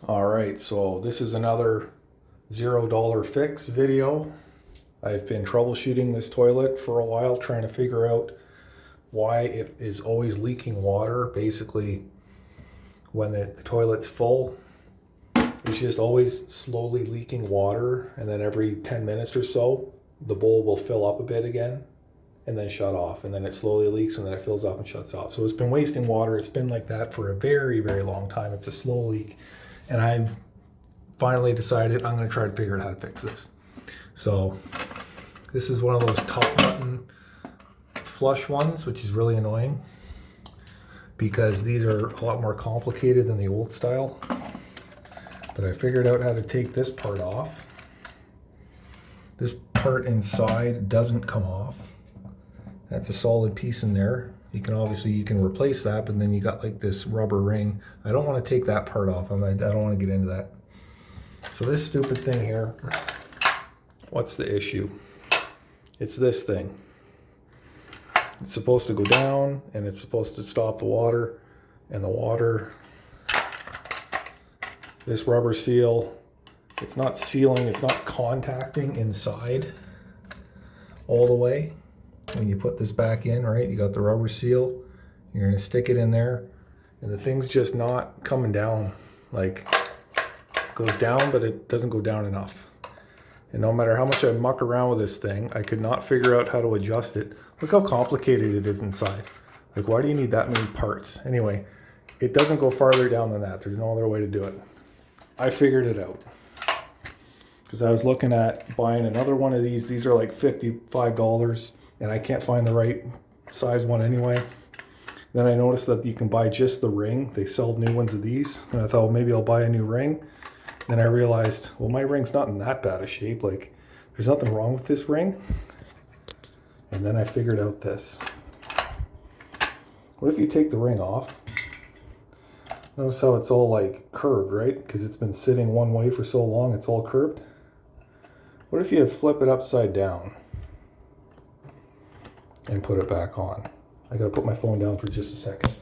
Alright, so this is another $0 fix video. I've been troubleshooting this toilet for a while, trying to figure out why it is always leaking water. Basically, when the toilet's full, it's just always slowly leaking water, and then every 10 minutes or so, the bowl will fill up a bit again and then shut off, and then it slowly leaks and then it fills up and shuts off. So it's been wasting water. It's been like that for a very, very long time. It's a slow leak. And I've finally decided I'm going to try to figure out how to fix this. So this is one of those top button flush ones, which is really annoying because these are a lot more complicated than the old style. But I figured out how to take this part off. This part inside doesn't come off. That's a solid piece in there. You can replace that, but then you got like this rubber ring. I don't want to take that part off. I don't want to get into that. So this stupid thing here, what's the issue? It's this thing. It's supposed to go down and it's supposed to stop the water, and the water, this rubber seal, it's not sealing, it's not contacting inside all the way. When you put this back in, right, you got the rubber seal, you're going to stick it in there, and the thing's just not coming down. Like, it goes down, but it doesn't go down enough. And no matter how much I muck around with this thing, I could not figure out how to adjust it. Look how complicated it is inside. Like, why do you need that many parts? Anyway, it doesn't go farther down than that. There's no other way to do it. I figured it out. Because I was looking at buying another one of these. These are like $55. And I can't find the right size one anyway. Then I noticed that you can buy just the ring. They sell new ones of these. And I thought, well, maybe I'll buy a new ring. Then I realized, well, my ring's not in that bad a shape. Like, there's nothing wrong with this ring. And then I figured out this. What if you take the ring off? Notice how it's all like curved, right? Because it's been sitting one way for so long, it's all curved. What if you flip it upside down and put it back on? I gotta put my phone down for just a second.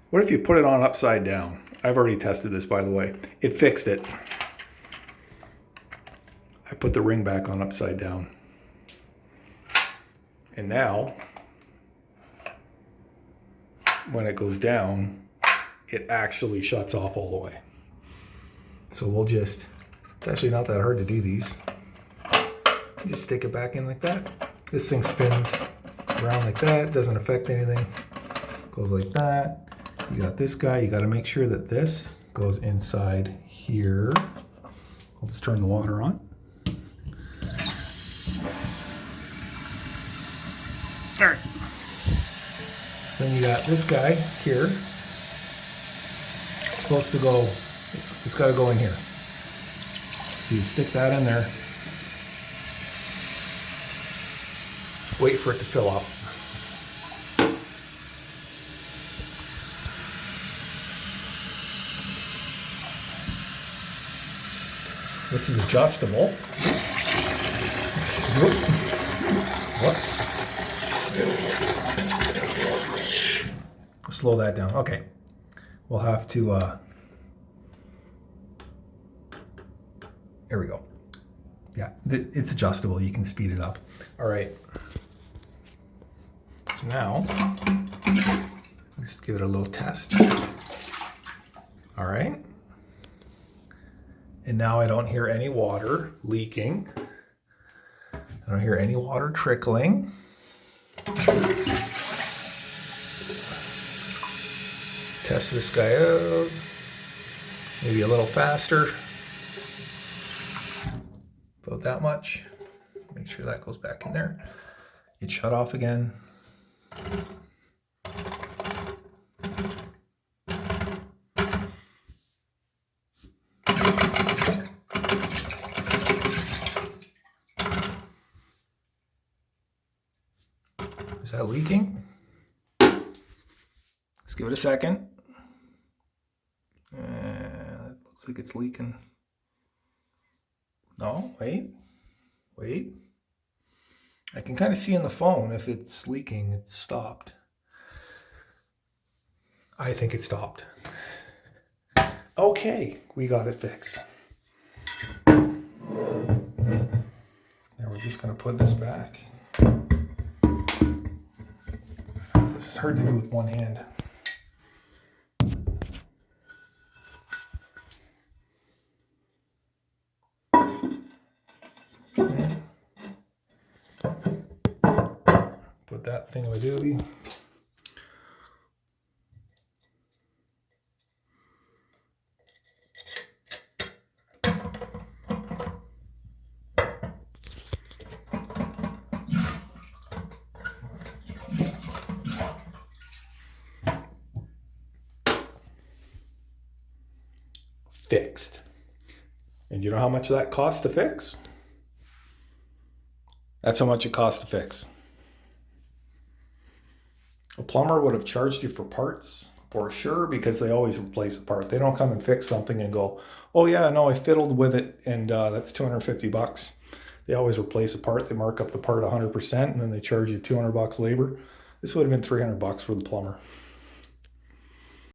What if you put it on upside down? I've already tested this, by the way. It fixed it. I put the ring back on upside down. And now, when it goes down, it actually shuts off all the way. So it's actually not that hard to do these. You just stick it back in like that. This thing spins around like that, doesn't affect anything. Goes like that. You got this guy, you gotta make sure that this goes inside here. I'll just turn the water on. All right. So then you got this guy here. It's supposed to go, it's got to go in here. So you stick that in there. Wait for it to fill up. This is adjustable. Whoops. Slow that down. Okay. We'll have to, there we go. Yeah, it's adjustable. You can speed it up. All right. So now, let's give it a little test. All right. And now I don't hear any water leaking. I don't hear any water trickling. Test this guy out. Maybe a little faster. About that much. Make sure that goes back in there. It shut off again. Is that leaking? Let's give it a second. It looks like it's leaking. No, wait. Wait. I can kind of see in the phone if it's leaking, it's stopped. I think it stopped. Okay, we got it fixed. Now we're just going to put this back. This is hard to do with one hand. Put that thingamadoogie. Fixed. And you know how much that costs to fix? That's how much it costs to fix. A plumber would have charged you for parts for sure, because they always replace a part. They don't come and fix something and go, oh yeah, no, I fiddled with it and that's $250. They always replace a part. They mark up the part 100% and then they charge you $200 labor. This would have been $300 for the plumber.